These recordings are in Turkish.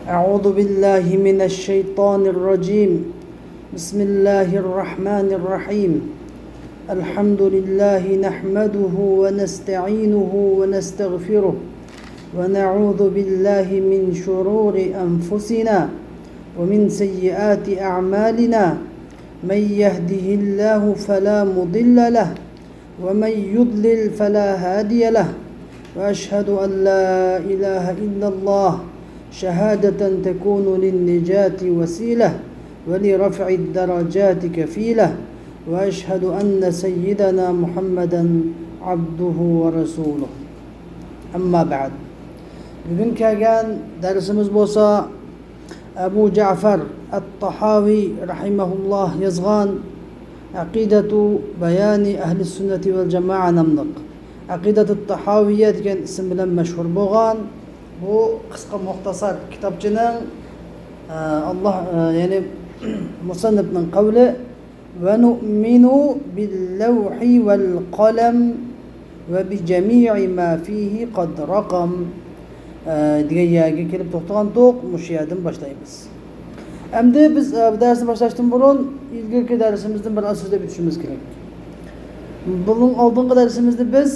أعوذ بالله من الشيطان الرجيم. بسم الله الرحمن الرحيم. الحمد لله نحمده ونستعينه ونستغفره ونعوذ بالله من شرور أنفسنا ومن سيئات أعمالنا. من يهده الله فلا مضل له ومن يضلل فلا هادي له. وأشهد أن لا إله إلا الله شهادة تكون للنجاة وسيلة ولرفع الدرجات كفيلة. وأشهد أن سيدنا محمدا عبده ورسوله. أما بعد. Bugün kelgan dersimiz bolsa Abu Ja'far at-Tahawi rahimahullah yazgan Aqidetu Bayani Ahli Sünneti vel Cema'a namliq Aqidetu at-Tahawiyya degan ism bilan mashhur bo'lgan bu qisqa muxtasar kitobchining Allah ya'ni musannifning qavli va nu'minu bil-lawhi wal-qalam va bi jami'i ma fihi qad raqam degan yerga kelib to'xtagan mush yerdan boshlaymiz. Endi biz darsni boshlashdan burun ilgirki darsimizdan bir so'zlab o'tishimiz kerak. Bunun oldingi darsimizda biz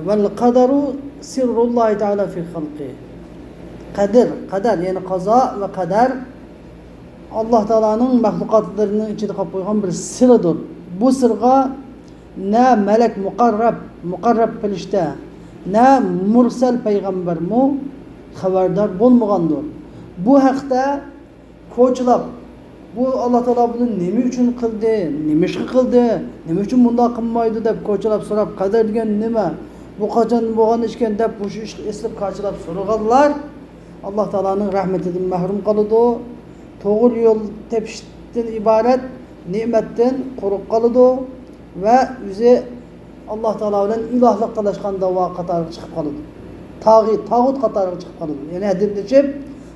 vel qadaru sirrullohi taala fi xalqi. Qadar yani qazo va qadar Alloh taolaning mahluqotlarining ichida qolib qo'ygan bir sirdir. Bu sirga na malak muqarrab farishta na mursal payg'ambar mu xabardor bo'lmagandir. Bu haqda ko'chilab bu Alloh taolo buni nima uchun qildi, nima ish qildi, nima uchun bunday qilmaydi deb ko'chilab so'rab qadar degan nima, bu qachon bo'lgan ekan deb bu ish eslab ko'chilab so'raganlar Alloh taoloning rahmatidan mahrum qoladi. To'g'ri yo'l tepishdan iborat ne'matdan quruq qoladi va o'zi Alloh taolo bilan ilohlik qilishgan da'vo qatoriga chiqib qoladi. Tağut qatoriga chiqib qoladi. Ya'ni hadib deb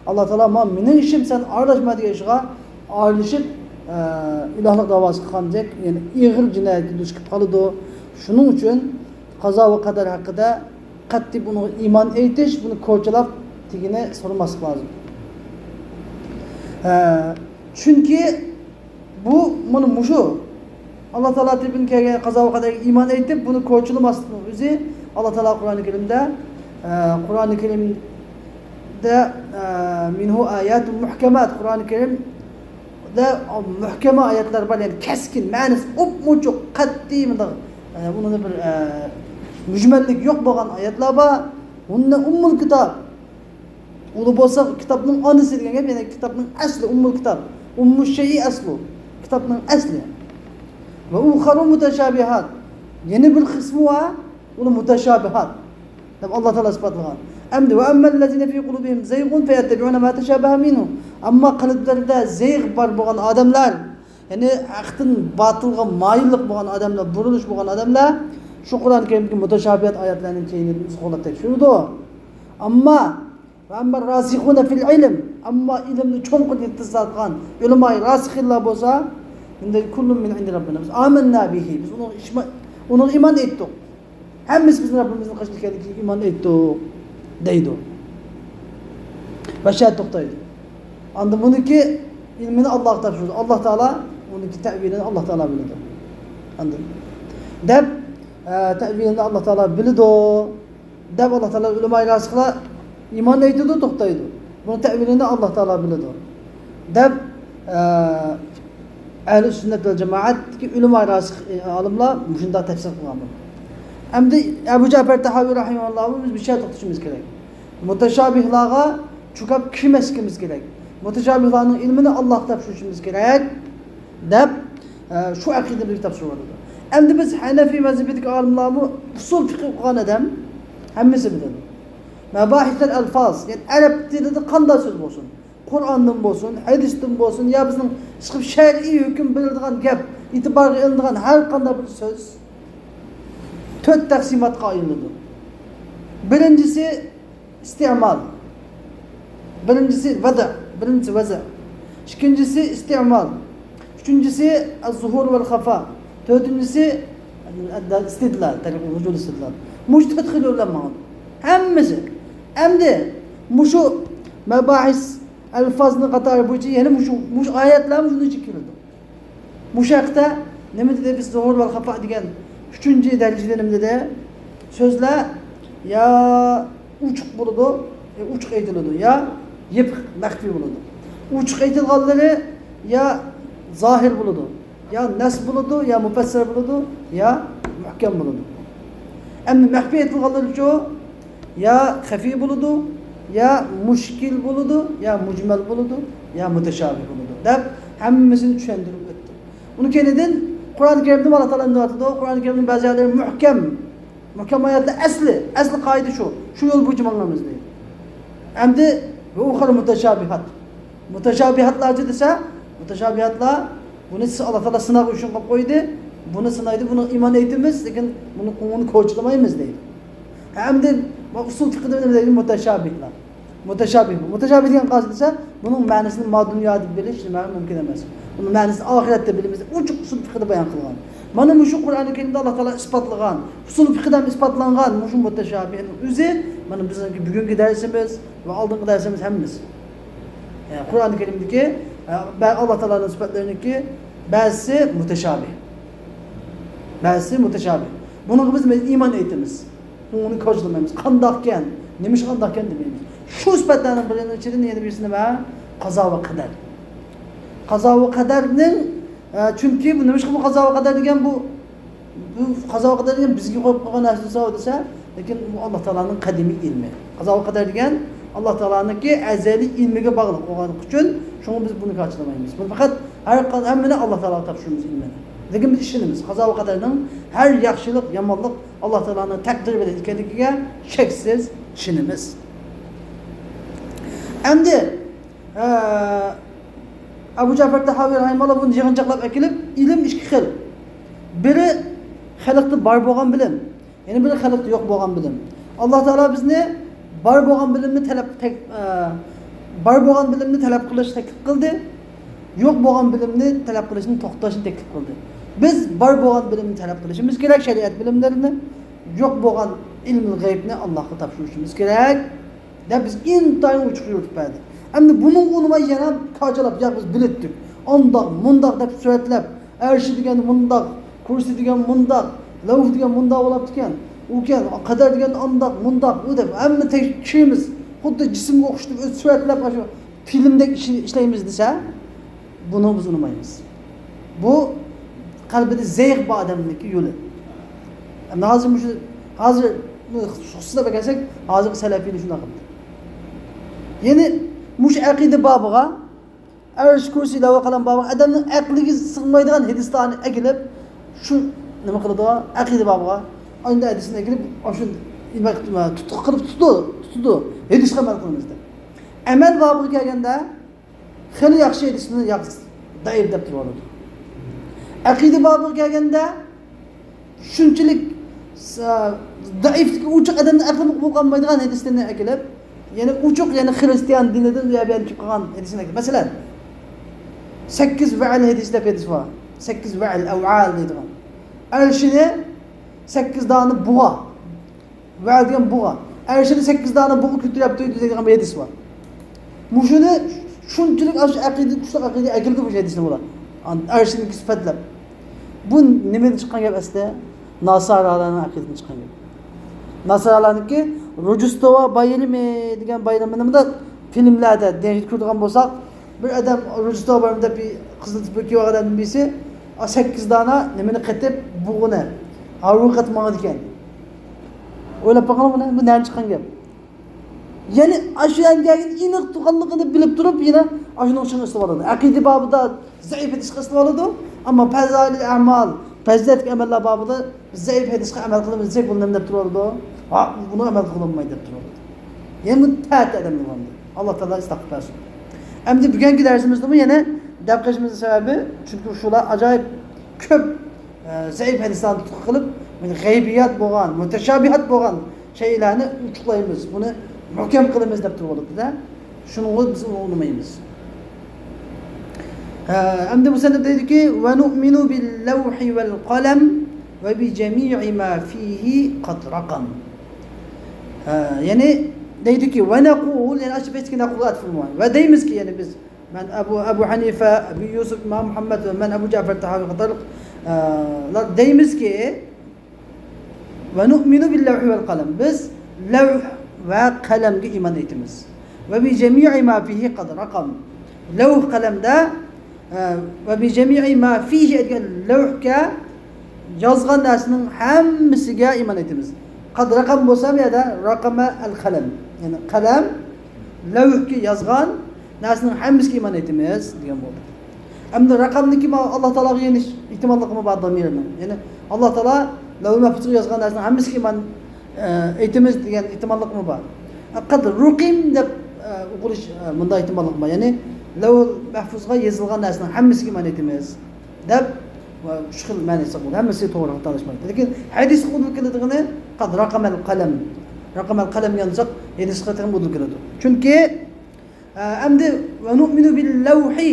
Alloh taolo mening ishim sen aralashma degan ishga aralashib ilohlik da'vosi qilgandek, ya'ni ig'ir jinoyatga duch kelib qoladi. Shuning uchun qazo va qadar haqida qat'iy buni iymon aytish, buni ko'chalab tigini so'ramaslik lozim. Chunki bu mana mushu Allah Teala tibin kelgan qazo va qadarga iymon aytib buni ko'chilmaslikni o'zi Alloh taolo Qur'oni Karimda minhu ayatun muhkamat, Qur'oni Karimda muhkama oyatlar bor, ya'ni keskin ma'nosi o'p-muchuq qat'iy buni bir mujmallik yo'q bo'lgan oyatlar bor. Unda ummul kitob ulu bo'lsa kitobning onasi degan gap, ya'ni kitobning asli ummul kitob, ummu shay'i aslu, kitobning asli. Ve ukharu mutashabihat. Yeni bir kısmı var, onu mutashabihat. Tabi Allah Teala ispatlagan. Emdi ve emmellezine fi kulubihim zeygun feyettebi'une ma teşabeha minhu. Amma kalplerinde zeyg var boğan adamlar, yani aktin batılga mayillik boğan adamlar, buruluş boğan adamlar, şu Kur'an-ı Kerim'deki mutashabihat ayetlerinin şeyini izgolab tekşirdi. Amma ve emmel rasihune fil ilim. Amma ilimni çoğun yettisatgan, ulema-i rasihillah bolsa, inde kullun min indi Rabbina. Biz amenna bihi. Biz ona iman ettik. Hemimiz bizim Rabbimizin kaçlıkadaki iman ettik deydi. Ve şahit toktaydı. Andı bunu ki ilmini Allah tavşurdu. Allah Teala onun ki tevilini Allah Teala bildi. Andı. Deb tevilini Allah Teala bildi. Deb Allah Teala ulema-i rasıkla iman etdi toktaydı. Bunun tevilini Allah Teala bildi. Deb Ehl-i Sünnet ve Cemaat ki ulema rasih alimlar şunda tefsir kılgan. Endi Abu Ja'far Tahawi rahimahullah biz bir şey tutuşumuz gerek. Muteşabihlarga çukap kirmeskimiz gerek. Muteşabihlarning ilmini Allah'ta tushunishimiz gerek deb shu aqida bir kitap so'radi. Endi biz Hanefi mazhabidagi olimlarni usul fiqh o'qigan odam hammasi biladi. Mabahithal alfaz, ya'ni arab tilida qanday so'z bo'lsin, Qur'ondan bo'lsin, hadisdan bo'lsin, ya bizning chiqib shar'iy hukm beriladigan gap, e'tiborga ilinadigan har qanday bir so'z 4 taqsimotga ayriladi. Birinchisi isti'mal. Birinchisi vaza. İkincisi isti'mal. Üçüncüsü az-zuhur vel khafa. Dördüncüsü istidlal, vücud istidlal. Muş tedhil ulanmagan. Hemmisi. Endi muşu mabahis alfazning qatori bo'yicha yana mush oyatlar shunday keladi. Mushaqda nima dedi biz zuhur va xafa degan 3-darajada nima dedi? So'zlar ya uchuq bo'ladi, uchuq aytiladi, ya yepiq maxfiy bo'ladi. Uchuq aytilganlari ya zohir bo'ladi, ya nas bo'ladi, ya mufassir bo'ladi, ya muhkam bo'ladi. Ammo maxfiy aytilganlari ya xafiy bo'ladi, ya mushkil bo'ladi, ya mujmal bo'ladi, ya mutashabih bo'ladi deb hammasini tushuntirib o'tdi. Uni kenidan Qur'on Karimda Alloh taolo aytadi, Qur'on Karimning ba'zi joylari muhkam oyatlar asli qoida shu yo'l bo'yicha mangamiz deydi. Endi bu uxar mutashabihat. Mutashabihatlar desa, mutashabihatlar buni Alloh taolo sinov uchun qilib qo'ydi. Buni sinaydi, buni iymon etamiz, lekin buni ko'chirmaymiz deydi. Endi usul fiqhda nima deydi? Mutashabihlar. Mutashabih degan qanday desa, buning ma'nosini dunyoda deb bilish mumkin emas. Buning ma'nosini oxiratda bilamiz. Uchuq usul fiqhda bayon qilgan. Mana shu Qur'oni Karimda Alloh taolo isbotlagan, usul fiqhdan isbotlangan shu mutashabihning o'zi mana bizning bugungi darsimiz va oldingi darsimiz hammasi. Qur'oni Karimdagi Alloh taoloning sifatlarininki ba'zi mutashabih. Buni biz iymon etamiz. Uni ko'zlamaymiz. Qandoqkan, nima qandoqkan demaymiz. Shu sifatlarning birining ichida yana birisi nima? Qazo va qadar. Qazo va qadarning chunki bu nima bu qazo va qadar degan bu qazo va qadar degan bizga qo'yib qo'ygan narsa desa, lekin bu Alloh taolaning qadimiy ilmi. Qazo va qadar degan Alloh taolaninki azaliy ilmiga bog'liq bo'lgani uchun shuni biz buni ko'chirmaymiz. Bu faqat hammani Alloh taolo topshiramiz ilmini. Lekin biz ishonamiz. Qazo va qadarning har yaxshilik, yomonlik Alloh taolaning taqdiri bilan ekanligiga cheksiz ishonamiz. Endi Abu Ja'far Tahaviy rahimahulloh buni yig'inchoqlab akilib, ilm ikki xil. Biri xalqda bor bo'lgan bilim, yana biri xalqda yo'q bo'lgan bilim. Alloh taolo bizni bor bo'lgan bilimni talab qilish taklif qildi, yo'q bo'lgan bilimni talab qilishni to'xtashni taklif qildi. Biz bor bo'lgan bilimni talab qilishimiz kerak, shariat bilimlarini, yo'q bo'lgan ilmul g'aybni Allohga topshirishimiz kerak. Da biz intayin uchuq yurtibadi. Endi buning unuma yana qochalab, ya biz bilitdik. Ondoq, mundoq deb suratlab, arshi degan mundoq, kursi degan mundoq, lavh degan mundoq bo'lib ekan. Ukan, qadar degan ondoq, mundoq, u deb hamma tekshirimiz. Xuddi jismga o'xshatib o'z suratlab, shu filmdek ishlaymiz desa, buni biz unutmaymiz. Bu qalbida zayg bu odamniki yo'li. Endi hozir xususlab kelsak, hozir salafiylar shunday qildi. Ya'ni mush aqida bobiga, arsh kursi ilova qalam bobiga odamning aqliga sig'maydigan hadislarni agilib, shu nima qiladi? Aqida bobiga unda hadisni agilib, shu nima qilib tutdi. Hadisga amal qilamiz deb. Amal bobiga kelganda xil yaxshi hadisni yaxshi daif deb turadi. Aqida bobiga kelganda shunchalik zaiflik uchuq odamning aqli bo'lmaydigan hadislarni agilib, yana uchuq yana xristian dinidan buyon chiqib qolgan hadislar. Masalan, 8 va'al hadis deb hadis bor. 8 va'al av'al deydigan. Arshini 8 dona buğa. Va'al degan buğa. Arshini 8 dona buğa ko'tarib to'ydi degan hadis bor. Mushuni shunchalik aqida, kuchli aqida agildi bu hadisni bular. Arshini sifatlab. Bu nimadan chiqqan gap asli? Nasaralarning aqidasidan chiqqan gap. Nasaralarniki Rojustova bayrami degan bayramida filmlarda dengib ko'rgan bo'lsak, bir odam Rojustova bayramida bir qizni tipiki odam birisi 8 dona nimani qatib bug'uni haruqat mangad ekan. O'ylab boqing buni, bu nerdan chiqqan gap? Ya'ni ashuyanga aniq tuqqanligini bilib turib, yana ashuni uchun istiqboladi. Aqida babida zaif hadisga istiqboladi, ammo fazali amal, fazilatli amallar babida zaif hadisga amal qilamiz deb buni nima deb turadi? Buni amal qilolmaydi deb turadi. Ya'ni ta'at odamlar bo'ldi. Alloh taolo istaqbalsin. Endi bugungi darsimizda bu yana deb qilishimizning sababi chunki shular ajoyib ko'p zaif hadislarni qilib, g'aybiyat bo'lgan, mutashabihat bo'lgan şeylarni uchuqlaymiz. Buni muhkam qilamiz deb turibdi-da. Shuni biz unutmaymiz. Endi bu sanada deydiki, "Va nu'minu bil lawhi wal qalam va bi jami'i ma fihi qad raqam." Ya'ni deydi ki ve nekul yani açıp eski nekul atfırma. Ve deyimiz ki yani biz ben Ebu Hanife, Ebu Yusuf, İmam Muhammed ve ben Ebu Cafer Tahavi Katarlık deyimiz ki ve nu'minu bil levhi vel kalem. Biz levh ve kalemge iman etimiz. Ve bi cemi'i ma fihi kad rakam. Levh kalemde ve bi cemi'i ma fihi etken levhke yazgan dersinin hemmisiga iman etimiz. Kad rakam bolsam ya da rakama el kalem. Yani kalem levhke yazgan dersinin hemmisiga iman etimiz diyen oldu. Hem de rakamdaki Allah Teala'ya geniş ihtimallık mı bağlı mirinin. Yani Allah Teala levh-i mahfuzga yazgan dersinin hemmisiga iman etimiz diyen ihtimallık mı var? Kad rukim deb o'qilish bunda ihtimollik bor. Ya'ni levh mahfuzga yozilgan narsaning hammasiga iman etamiz deb shu xil ma'nosi bor. Hammasi to'g'ri tanishmaydi. Lekin hadis qo'lga keladiganini qad raqamal qalam. Raqamal qalam yozsak hadisga ham qo'lga keladi. Chunki endi va nu'minu bil lawhi.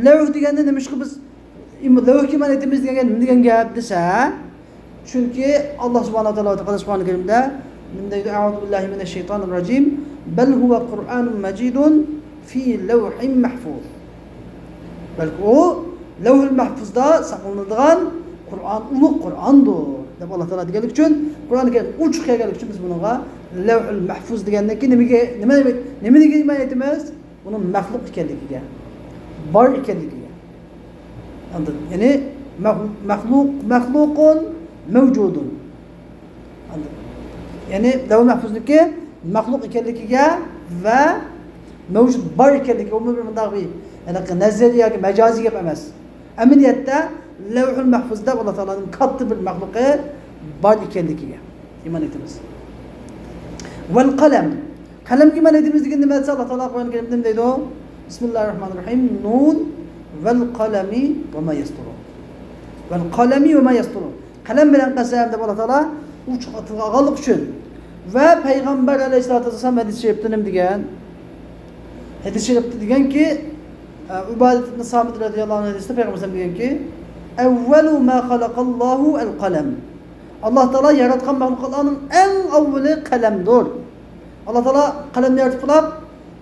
Lawh deganda nima ish biz lawhga iman etamiz degan gap desa, chunki Alloh subhanahu va taolo Qur'oni Karimda deydi A'udhu billahi mineşşeytanirracim bel huve Kur'anun mecidun fi levhin mahfuz. Belki o levh-i mahfuzda saqlanadigan Kur'an ulug' Kur'andir deb Alloh taolo deganlik uchun Qur'oni Karim uch kelganlik uchun biz bunga levh-i mahfuz degandan keyin nimaga iman etamiz? Buning maxluq ekanligiga, bor ekanligiga. Ya'ni maxluqun mavjudun. Yani levh-i mahfuzniki maxluq ekanligiga va mavjud bor ekanligiga umumiy bunday bir nazariy yoki majoziy gap emas. Amaliyotda levh-i mahfuzda Alloh taolaning katta bir maxluqi bor ekanligiga iman etamiz. Val qalam. Qalamga iman etamiz degan nima desa Alloh taolo Qur'oni Karimda nima deydi? Bismillahirrohmanirrohim. Nun val qalami va ma yasturun. Val qalami va ma yasturun. Qalam bilan qasam deb Alloh taolo uch qatg'anlik uchun ve Peygamber Aleyhisselatü Vesselam hadis-i şerifte ne degan? Hadis-i şerifte degan ki Ubadet ibn Samit radıyallahu anh hadisinde Peygamber degan ki evvelu ma halakallahu el kalem. Allah Teala yaratgan mahlukatların en avvali kalemdir. Allah Teala kalemni yaratıp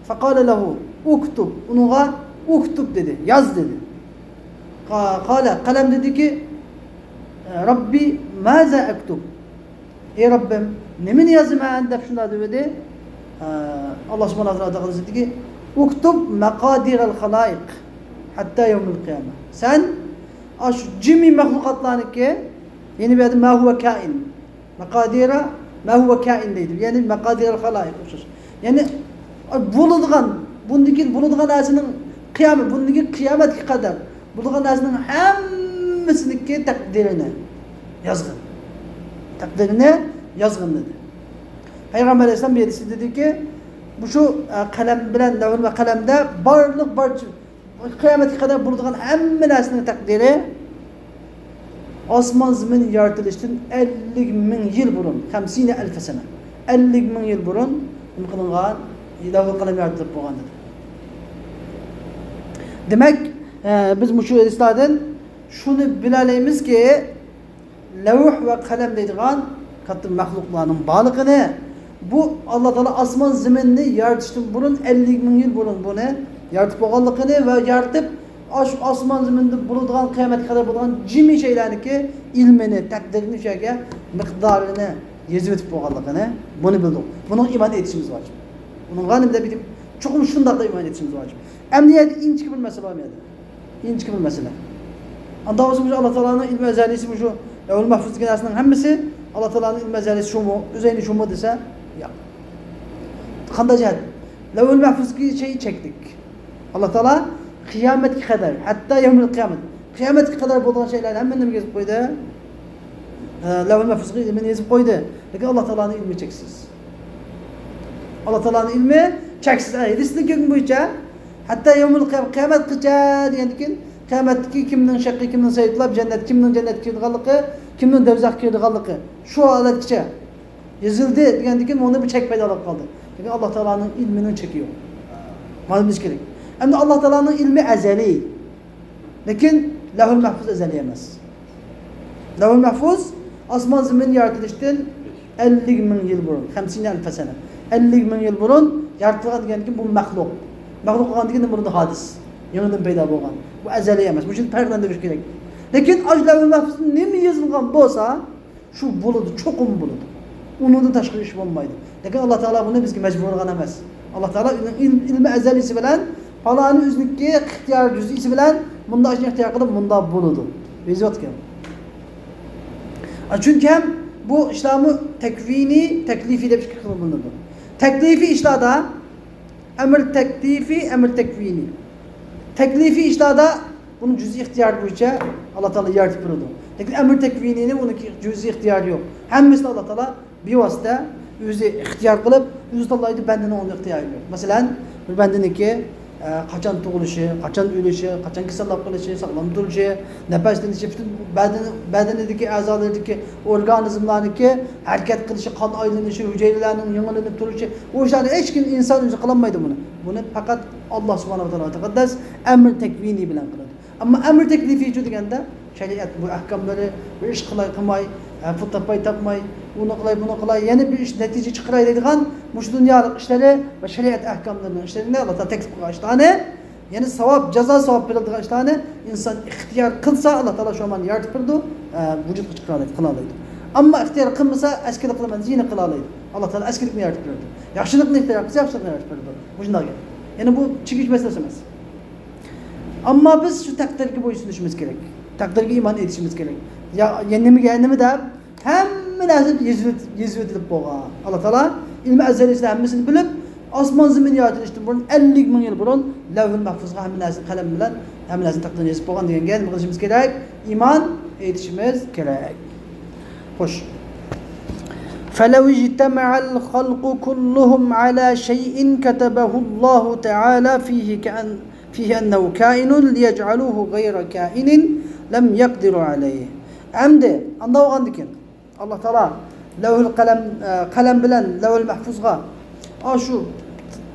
faqala lahu uktub. Unuğa uktub dedi. Yaz dedi. Kale kalem dedi ki Rabbi maza ektub. Ey Rabbim nemini yazayım ben deb shunda dedi. Allah subhanahu wa taolo dedi ki uktub maqadirul xalaiq hatta yawmul qiyamah. Sen aş cimi mahlukatlarniki yeni bir adı ma huve kain. Maqadira ma huve kain deydi. Yani maqadirul xalaiq. Yani bulunduğun narsaning kıyamet, bundaki kıyametga kadar bulunduğun narsaning hammasiniki takdirini yazgın. Takdirini yazgın dedi. Peygamber Aleyhisselam bir hadisi dedi ki bu şu kalem bilen levh ve kalemde barlık kıyamete kadar bulunduğun hamma narsaning takdiri osmon zamin yaratılışdan 50.000 yıl burun 50.000 sene 50.000 yıl burun nima qilingan levh ve kalem yaratilib bo'lgan dedi. Demek biz bu hadislardan şunu bilalaymiz ki levh ve kalem deydigan katta mahluklarning borligini bu Allah Teala osmon zaminni yaratishdan burun 50.000 yil burun buni yaratib bo'lganligini va yaratib osmon zaminda bo'ladigan qiyomatga qadar bo'ladigan jimi shaylarniki ilmini, taqdirini o'sha yerga miqdorini yozib o'tib bo'lganligini buni bildik. Buni iman etishimiz vojib. Buni g'animda bitib chuqur shundoq iman etishimiz vojib. Emniyet inchki bir masala bo'lmaydi. Inchki bir masala. Anda o'zimiz Allah Teala'nın ilmi özelliği bu şu. Levh-i mahfuz degan hammasi Allah Teala'nın ilmi özelliği şu mu? Üzeyni şu mu desa? Yo'q. Qanday jihat? Levh-i mahfuzga şeyi çektik. Allah Teala kıyametga kadar, hatta yevmil kıyamet. Kıyametga kadar bo'lgan şeylarni hammasini yozib qo'ydi. Levh-i mahfuzga ilmini yozib qo'ydi. Lekin Allah Teala'nın ilmi cheksiz. Allah Teala'nın ilmi cheksiz. Hadisning hukmi bo'yicha hatta yevmil qiyomatgacha degandan qiyomatdagi kimning shaqi, kimning sayyidlab jannat, kimning jannatga kirganligi, kimning do'zaxga kirganligi shu holatgacha yozildi degandan keyin uni bir chek paydo bo'lib qoldi. Lekin Alloh taolaning ilmini cheki yo'q. Ma'lumimiz kerak. Endi Alloh taolaning ilmi azaliy. Lekin Levh-i mahfuz azaliy emas. Levh-i mahfuz osmon zamin yaratilishdan 50.000 yil burun, 50.000 sene. 50 ming yil burun yaratilgan deganki bu maxluq. Maxluq bo'lgandan burun hodis. Yangidan paydo bo'lgan. Bu azaliy emas. Bu uchun farqlantirish kerak. Lekin ajlavul mahfuzda nima yozilgan bo'lsa, shu bo'ladi, cho'qim bo'ladi. Undan tashqari ish bo'lmaydi. Lekin Alloh taolo buni bizga majbur qilgan emas. Alloh taolo ilmi azalisi bilan faloni o'zniki ixtiyor juz'isi bilan bunda ishni ixtiyor qilib bunda bo'ladi. Bezotgan. Chunki ham bu ishlarni takvini, taklifi deb fikr qilib bo'linadi. Taklifi ishlarda amr taklifi, amr takvini. Taklifi ishlarda buni juz'iy ixtiyor bo'yicha Alloh taolo yaratib beradi. Lekin amr takvinini uniki juz'iy ixtiyor yo'q. Hammasini Alloh taolo bevosita o'zi ixtiyor qilib, o'zi tanlaydi, bandaning o'zi ixtiyori yo'q. Masalan, bir bandaniki qachon tug'ilishi, qachon o'lishi, qachon kasallab qolishi, sog'lom turishi, nafas tinishi, butun badanidagi a'zolardagi organizmlarniki harakat qilishi, qon aylanishi, hujayralarning yangilanib turishi, o'shalarni hech kim inson o'zi qila olmaydi buni. Buni faqat Alloh subhanahu va taolo taqaddas amr takvini bilan qiladi. Ammo amr taklifi deganda shariat bu ahkomlari bir ish qilmay, pul topmay topmay, uni qilay, buni qilay, yana bir ish natija chiqaray deydigan mush dunyolik ishlari va shariat ahkomlarining ishlarini Alloh taolo taklif qilgan ishlarni, ya'ni savob, jazo savob beriladigan ishlarni inson ixtiyor qilsa, Alloh taolo shu mani yaratib berdi, vujudga chiqaradi, qila oladi. Ammo ixtiyor qilmasa, askirlik qilaman, zina qila oladi. Alloh taolo askirlikni yaratib berdi. Yaxshilikni ixtiyor qilsa, yaxshilikni yaratib berdi. Bu shunday. Ya'ni bu chekish masalasi emas. Ammo biz shu taqdirga bo'ysunishimiz kerak. Taqdirga iymon etishimiz kerak. Nima deb hamma narsa yezilib bo'lgan. Alloh taolo ilmi azaliysi hammasini bilib, osmon zamin yaratilishdan burun 50 ming yil burun lavhul mahfuzga hamma narsa qalam bilan hamma narsa taqdirni yozib bo'lgan deganga nima qilishimiz kerak? Iymon etishimiz kerak. Xo'sh. فلو اجتمع الخلق كلهم على شيء كتبه الله تعالى فيه أنه كائن ليجعلوه غير كائن لم يقدروا عليه. Amdi anlag'andikin Alloh taolo lavhul qalam bilan lavhul mahfuzga shu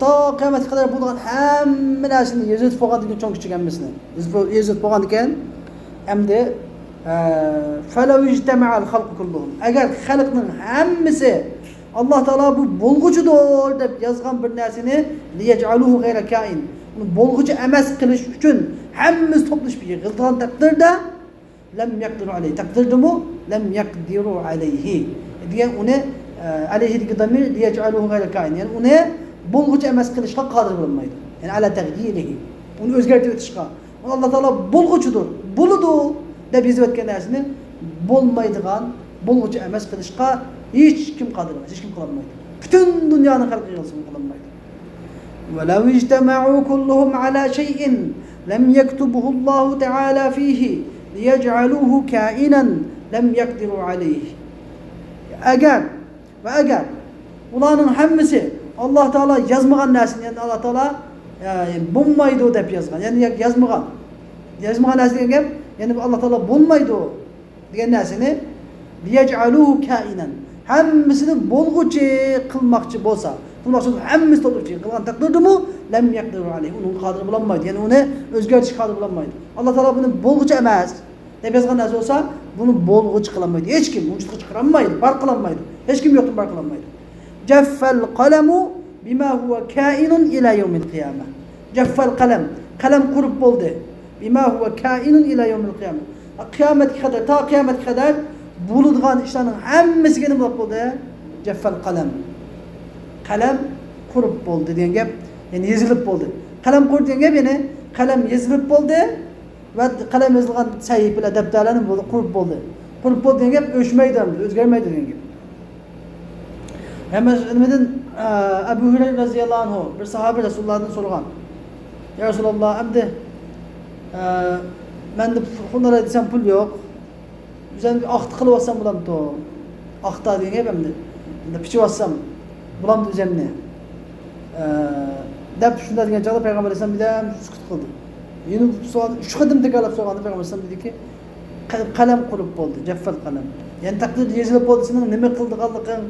to qiyomatga qadar bo'lgan hamma narsani yozib qo'ygan degan cho'ng kichik hammasini yozib qo'ygan ekan. Amdi falaw ijtama'al xalqu kulluhum, agar xalqning hammasi Alloh taolo bu bo'lg'uchidir deb yozgan bir narsani liyaj'aluhu ghayra kain, uni bo'lg'uchi emas qilish uchun hammasi to'plashib yig'ilgan taqdirda lam yaqdiru alayhi, taqdirdimi lam yaqdiru alayhi degan uni alayhi degan damir liyaj'aluhu ghayra kain, ya'ni uni bo'lg'uchi emas qilishga qodir bo'lmaydi. Ya'ni ala taghyirihi, uni o'zgartirib o'tishga. Alloh taolo bo'lg'uchidir, bo'ladi deb yozib o'tgan narsani bo'lmaydigan, bo'lg'uchi emas qilishga hech kim qodir emas, hech kim qila olmaydi. Butun dunyoning xalqi yig'ilsa qila olmaydi. Va law ijtama'u kulluhum ala shay'in lam yaktubuhu Alloh ta'ala fihi liyaj'aluhu ka'inan lam yaqdiru alayhi. Agar ularning hammasi Alloh taolo yozmagan narsani, ya'ni Alloh taolo bo'lmaydi deb yozgan, ya'ni yozmagan narsa degan gap, ya'ni Alloh taolo bo'lmaydi degan narsani liyaj'aluhu ka'inan, hammasini bo'lg'uchi qilmoqchi bo'lsa, hammasi to'g'ri qilgan taqdirdami lam yaqdiru alayhi, uning qodir bo'lmaydi, ya'ni uni o'zgartirish qodir bo'lmaydi. Alloh taolo buni bo'lg'uchi emas deb yozgan narsa bo'lsa, buni bo'lg'uchi qilolmaydi. Hech kim vujudga chiqarolmaydi, bar qilolmaydi. Hech kim yo'qdan bar qilolmaydi. Jaffal qalamu bima huwa kainun ila yawmil qiyamah. Jaffal qalam qurib bo'ldi. Bima huwa kainun ila yawmil qiyamah. Qiyomatga qadar bo'ladigan ishlarning hammasiga nima bo'ldi? Jaffal qalam qurib bo'ldi degan gap, ya'ni yezilib bo'ldi. Qalam qurib degan gap, ya'ni qalam yezilib bo'ldi va qalam yozilgan sahifalar, daftarlarni bo'ldi, qurib bo'ldi. Qurib bo'ldi degan gap o'chmaydi, o'zgarmaydi degan gap. Hemen nimadan Abu Hurayra radhiyallohu anhu bir sahabe Rasulullohdan so'ragan. Ya Rasululloh, endi menda xunara desam pul yo'q. O'zim aqd qilib olsam bo'lamdi. Aqda degan gap endi. Pichib olsam bo'lamdi o'zimni. Deb shunday degan chog'da payg'ambar alayhisalom bilan sukut qildi. Yana shu qadim taklif so'raganda payg'ambar alayhisalom dediki, qalam qurib bo'ldi, jaffal qalam. Ya'ni taqdir yozilib bo'ldi, sening nima qildiganliging,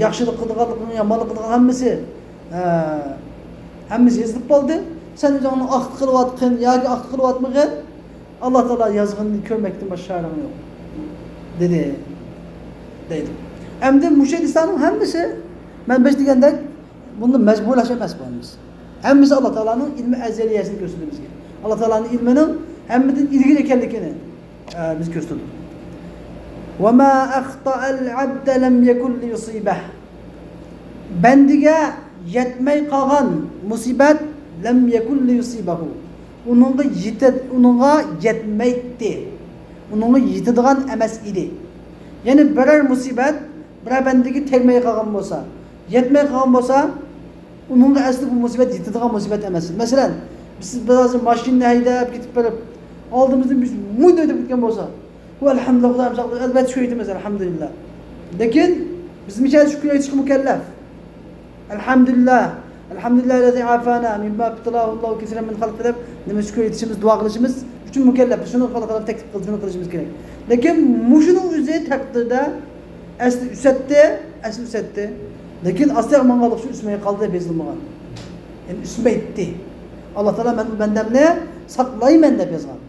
yaxshilik qildiganliging, yomonlik qildigan hammasi yozilib bo'ldi. Sen o'zingni aqd qilyaptın yoki aqd qilyapmag'in, Alloh taolo yozganini ko'rmakdan boshqa yo'l yo'q dedi. Endi mushedislarning hammasi Men beş degandek buni majburlash emas biz. Hammasi Alloh taolaning ilmi azaliyasini ko'rsatdi bizga. Alloh taolaning ilmining hammadan ilgili ekanligini biz ko'rsatdik. Wa ma akhta'al 'abda lam yakun li yusibah. Bandiga yetmay qolgan musibat lam yakun li yusibahu. Uningga yetmaydi. Uningga yetadigan emas edi. Ya'ni biror musibat biror bandiga tegmay qolgan bo'lsa, yetmay qolgan bo'lsa, uningga asli bu musibat yetadigan musibat emas. Masalan, biz biroz mashinani haydab ketib berib, oldimizdan biz muyda deb ketgan bo'lsa, bu alhamdulillah, albatta shu aytamiz alhamdulillah. Lekin biz micha shukr aytishga mukallaf. Alhamdulillah, alhamdulillahi afana mimma ibtalahu Allohu kaseeran min xalqi deb nima shukr aytishimiz, duo qilishimiz uchun mukallaf. Shuni taklif qilishimiz kerak. Lekin mushuning o'zi taqdirda asli usatdi. Lekin asli mangalık şu üsmeye kaldı bezilmagan. Yani üsme etti. Allah Teala ben bendemle saklayayım de bezgan.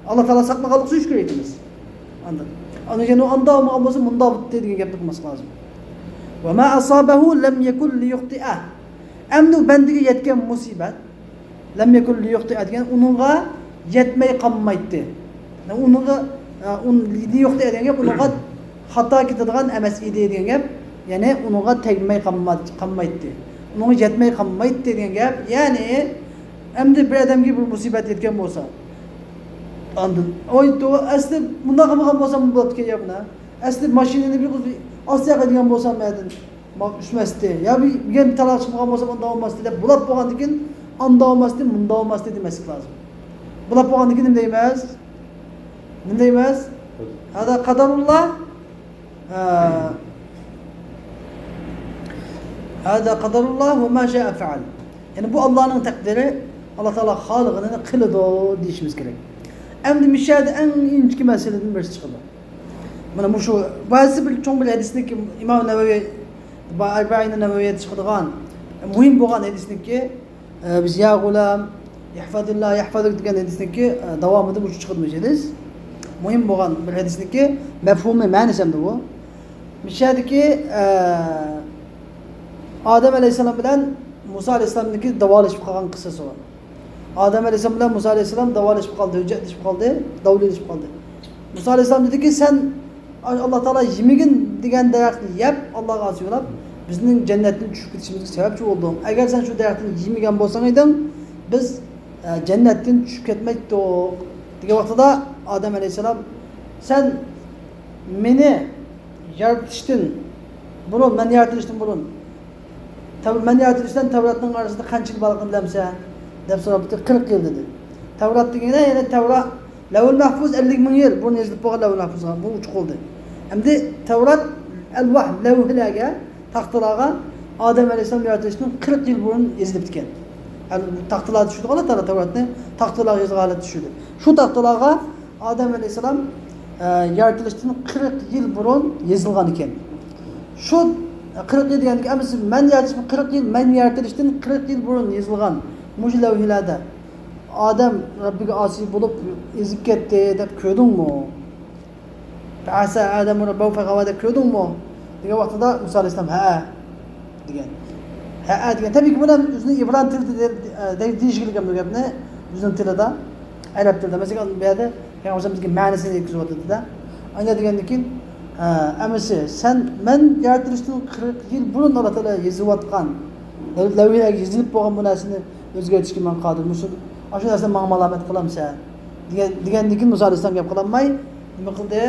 Allah Teala saklagalık şu şükür etimiz. Anladın? Anlayacağın o anda mı olması munda bitti diye yapmak lazım. Ve ma asabehu lem yekun li yuhti'ah. Emnu bendige yetken musibet lem yekun li yuhti'ah diyen onunla yetmeyi kalmaydı. Yani onunla li yuhti'ah diyen onunla hata kitadigan emas idi diyen gap. Yani onunla tegmey kalmaydı. Onunla yetmey kalmaydı diyen gap. Yani emdi bir adam gibi bir musibet yetken olsa. Andın. O asli bunda kalmagan olsa bu bulat ki yapına. Asli maşinini bir asya kadigan olsa mıydın? Üşmezdi. Ya bir talak çıkmagan olsa bunda olmazdı. Bulat boğan dikin anda olmazdı, bunda olmazdı demesik lazım. Bulat boğan dikin ne demez? Ne demez? Hada kadarullah. Hada kadarullah ve ma şa'a feal. Yani bu Allah'ın takdiri, Allah Teala halıqını kılıdı deyişimiz gerek. Emdi müşahede en inçki meseleden birisi çıkıldı. Bana bu şu, bazı bir çoğun bir hadisinde ki İmam Nevevi, Arba'in Nevevi'ye çıkıdığan, mühim boğan hadisinde ki biz ya gulam, yahfadillah, yahfadık diyen hadisinde ki devamında bu şu çıkılmış hadis. Mühim boğan bir hadisinde ki mefhumu manisemdi bu. Müşahede ki Adem Aleyhisselam bilen Musa Aleyhisselam'daki davalışıp kalan kısası var. Adem Aleyhisselam bilen Musa Aleyhisselam davalışıp kaldı, hüccetleşip kaldı, davulleşip kaldı. Musa Aleyhisselam dedi ki sen Allah Teala yemigin diyen dayakını yap, Allah'a razı olap, bizning cennetin düşüp gitişimizge sebepçi oldun. Eğer sen şu dayakını yemigen bolsaňydyň, biz cennetin düşüp ketmekdik. Diye vaktada Adem Aleyhisselam sen meni yaratıştın, bulun, men yaratıştın bulun. Men yaratıştan Tevrat'ın arasında qancha yil balqin bilemsen? Deb so'rabdi, 40 yil dedi. Tevrat degende yani Tevrat Lavul Mahfuz 50 ming yil buni yozilib qo'ygan Lavul Mahfuzga bu uch qoldi. Endi Tevrat al-Vah lavhlarga, taxtalarga Adem Aleyhisselam yaratishdan 40 yil burun yozilib ketgan. Taxtalar tushdi, Allah Taala Tevratni taxtalarga yozgan tushdi. Shu taxtalarga Adem Aleyhisselam yaratishdan 40 yil burun yozilgan ekan. Shu 40 yıl degandik, amisi men yaratishim 40 yil, men yaratishdan 40 yil burun yozilgan mush lavhlarda Adem Rabbiga asi bo'lib ezib ketdi deb ko'rdingmi? Asa Adem Rabbahu fag'ava deb ko'rdingmi? Degan vaqtida Musa alayhisalom ha degan. Ha degan. Tabii ki buni o'zining ibron tilida deyishlik ham bu gapni o'zining tilida, arab tilida. Masalan, bu yerda Peygamberimizga ma'nosini yetkazib Ayna degandan amisi sen men yaratishdan 40 yil burun Allah Taala yozayotgan lavhalarga yozilib bo'lgan bu narsani o'zgartirishga men qodirman. Shu narsani menga ma'lumot qilamsan degandan keyin Musa alayhisalom gap qilolmay nima qildi?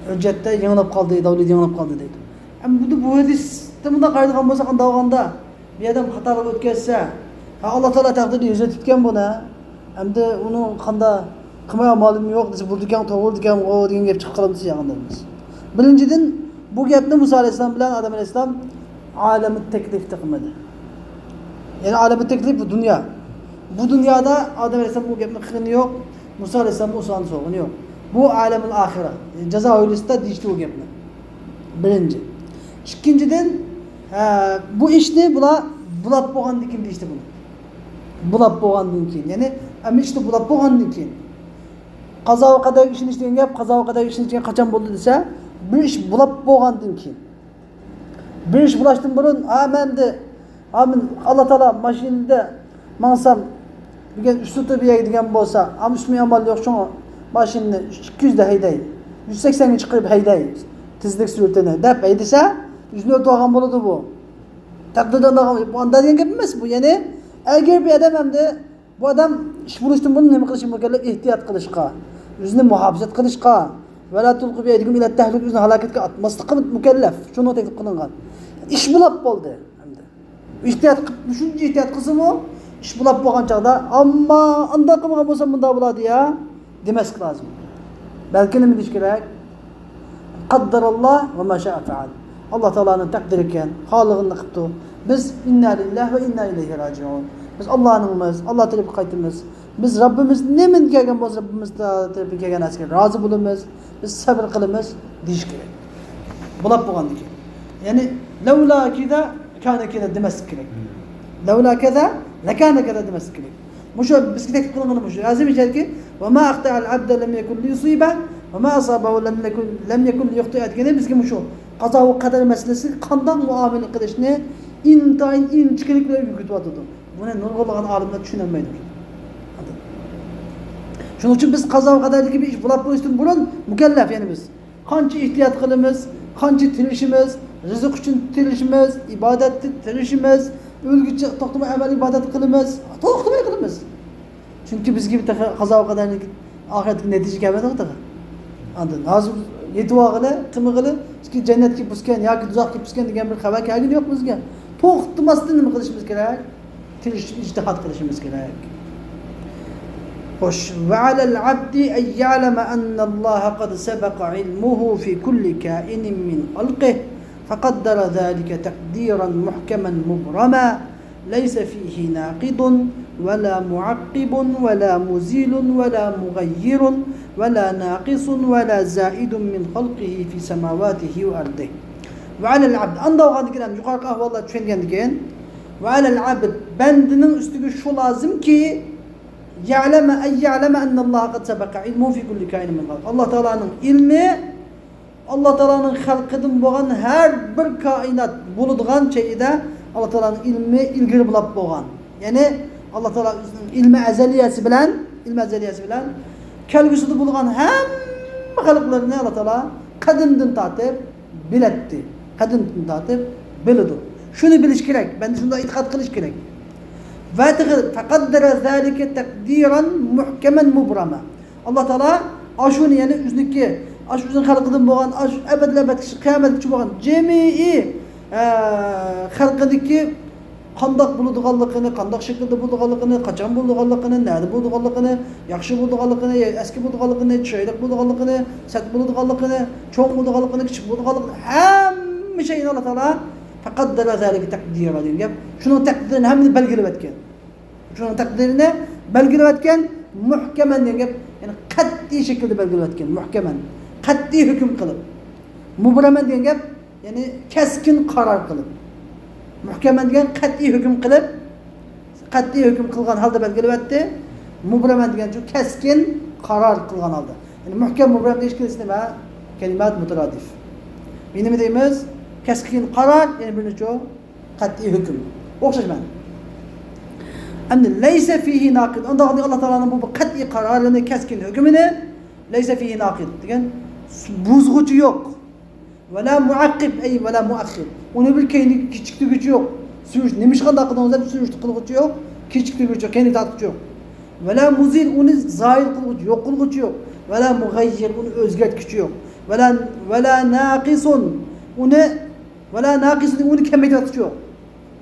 Hujjatda yanglab qoldi, davlat yanglab qoldi deydi. Ammo bu hadisda bunda qaraydigan bo'lsa qanday bo'lganda bir odam xatolik o'tkazsa, Alloh Taolo taqdirda yozayotgan buni, endi uni qanday qilmay ma'lum yo'q desa, bu degan to'g'ri degan degan gap chiqib qoladi yaqinlarimiz. Birinchidan bu gapni Musa alayhisalom bilan Adem alayhisalom alamut taklifda qilmadi. Yani alamut taklif bu dünya. Bu dünyada Adem Aleyhisselam bu gapni qilgani yo'q, Musa Aleyhisselam bu so'zni so'g'ini yo'q. Bu alamul axira. Jazo o'ylisida deyishdi u gapni. Birinchi. Ikkinchidan bu ishni bulab bo'lgandan keyin deyishdi buni. Bulab bo'lgandan keyin, ya'ni amma ishni bulab bo'lgandan keyin. Qazo va qadar ishini ishlangan gap, qazo va qadar ishini ishlangan qachon bo'ldi desa, bu ish bulab bo'lgandan keyin. Bir iş bulaştım burun, amin Allah Teala maşinede mansam bir gün üstü bir yere gideceğim olsa, ama üstüme amal yok şu maşinini 200 de heyday, 180'e çıkıp heyday, tizlik sürtene, dep heydese, yüzünü örtü ağam buludu bu. Takdirden ağam, bu anda diyen gibi bu yani, eğer bir adam hem de, bu adam iş buluştum bunu ne kılışım mükellef ihtiyat kılışka, yüzünü muhafazat kılışka, ve la tulku bi eydikum ila tehlük yüzünü halaketke atmaslıkı mükellef, şunu teklif kılıngan. İş bulap oldu. İhtiyat, düşünce ihtiyat kısmı iş bulap boğan çağda ama anda kılmağa bolsa bunda buladı ya demek lazım. Belki ne mi diş gerek? Kaddarallah ve ma şa'a feal. Allah Teala'nın takdiri iken, halıgını kıptı. Biz inna lillahi ve inna ileyhi raciun. Biz Allah'ınımız, Allah tarafa kaytımız. Biz Rabbimiz ne min gelgen boz Rabbimiz tarafa gelgen asker. Razı bulunmaz. Biz sabır kılımız diş gerek. Bulap boğan dike. Yani levla kida kana kida demek gerek. Levla keda lekana keda demek gerek. Muşo biz gidek kılınganı muşo. Azim içer ki ve ma ahta'al abde lem yekun li yusiba ve ma asabahu lem yekun li yuhti'at. Gene biz ki muşo. Kaza ve kader meselesi kandan muamele kılışını intayin inçkilikle yürütüp atıdı. Buna nurgulagan alimler düşünemeydir. Şunun için biz kaza ve kader gibi iş bulap buluştum burun mükellef yani biz. Kançı ihtiyat kılımız, kançı tirişimiz, rızık için tirişimiz, ibadet tirişimiz, ülgüçe toktuma emel ibadet kılımız, toktuma kılımız. Çünkü biz gibi kaza ve kaderlik ahiretlik netice gelmedi o da. Anladın? Hazır yedi vağılı, tımıgılı, ki cennet ki pusken, ya ki tuzak ki pusken diyen bir haber ki yok bizge. Toktumasını mı kılışımız gerek? Tiriş, ictihat kılışımız gerek. Hoş. Ve alel abdi en ya'leme ennallaha kad sebeka ilmuhu fi kulli kainin min halqih. فقدر ذلك تقديرا محكما مبرما ليس فيه ناقض ولا معقب ولا مزيل ولا مغير ولا ناقص ولا زائد من خلقه في سماواته وأرضه وعلى العبد anda o kadar kiram yukarı ahvallar düşüngendiken وعلى العبد bendinin üstüge şu lazım ki ya'leme enne Allah kad sebeka ilmu fi kulli kainin min halq. Allah Teala'nın ilmi Allah Teala'nın halkıdın boğan her bir kainat buludgan şeyde Allah Teala'nın ilmi ilgili bulap boğan. Yani Allah Teala'nın ilmi ezeliyesi bilen kelgüsüdü bulgan hem halklarını Allah Teala kadından tatip biletti. Kadından tatip bildi. Şunu biliş gerek. Ben de şunda itikat kılış gerek. Ve tekaddere zâlike tekdiren muhkemen mubrama. Allah Teala aşunu yani üzdeki aş bizim halkıdan boğan, aş ebedlebet kıyamet için boğan cemii halkıdaki kandak buluduğallıkını, kandak şekilde buluduğallıkını, kaçan buluduğallıkını, nerede buluduğallıkını, yakşı buluduğallıkını, eski buluduğallıkını, çeyrek buluduğallıkını, set buluduğallıkını, çoğun buluduğallıkını, küçük buluduğallıkını, hem şeyini Allah Teala fekaddere zâlike tekdira diyor. Şunun tekdirini hem belgilep etken. Şunun tekdirini belgilep etken muhkemen diyor. Yani kat'i şekilde belgilep etken, muhkemen. Kat'i hüküm kılıp. Mubramen diyen gap yani keskin karar kılıp. Muhkemen diyen kat'i hüküm kılıp. Kat'i hüküm kılgan halde belgilep etti. Mubramen diyen şu keskin karar kılgan halde. Yani muhkem mubrem değişkilisine ma kelimat mutaradif. Benim deyimiz keskin karar yani bir çoğu kat'i hüküm. Okşaş ben. Hem leyse fihi nakid. Onda Allah Teala'nın bu kat'i kararını keskin hükmünü leyse fihi nakid diyen buzgucu yok. Ve la muakkib ey ve la muakhir. Onu bir kendi küçüklü gücü yok. Sürüş nemiş kadar kadar sürüş kılgıcı yok. Küçüklü gücü yok. Kendi tatlıcı yok. Ve la muzil onu zahir kılgıcı yok. Kılgıcı yok. Ve la mugayyir onu özgertgücü yok. Ve la naqisun onu kemiyet yok.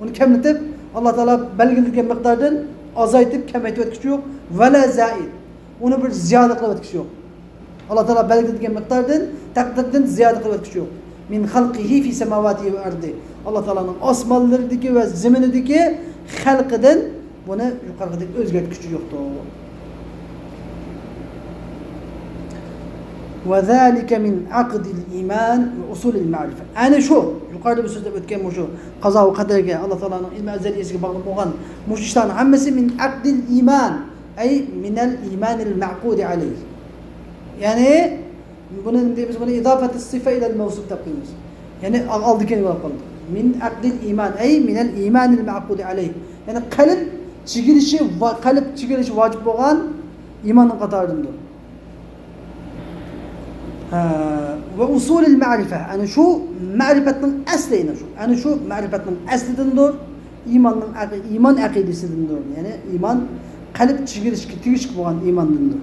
Onu kemletip Allah Teala belirlediği miktardan azaytıp kemiyet yok. Ve la zaid. Onu bir ziyade kılgıcı yok. Allah Teala belirlediği miktardan takdirden ziyade kılgıcı yok. Min halqihi fi semavati ve ardı. Allah Teala'nın asmallarındaki ve zeminindeki halkıdan buna yukarıdaki özgertgücü yoktur. Ve zâlike min akdil iman ve usulil ma'rife. Yani şu, yukarıda bir sözde ötken bu şu, kaza ve kaderge, Allah Teala'nın ilmi ezeliyesi bağlı olan muşişlerin hammesi min akdil iman, ey minel imanil ma'kudi aleyh. Yani bunun dediğimiz buna idafet-i sıfa ile mevsuf takdimiz. Yani aldık yani yapalım. min aqdil iman ay minel imanil ma'qudi aleyh. Yani kalp çigilishi vacip bo'lgan iymonning qatoridandir. Ve usulil ma'rife. Yani şu ma'rifatning asli şu. Yani şu ma'rifatning aslidandir. İman aqidasidandir. Yani iman kalp çigilishga tegishli bo'lgan iymondandir.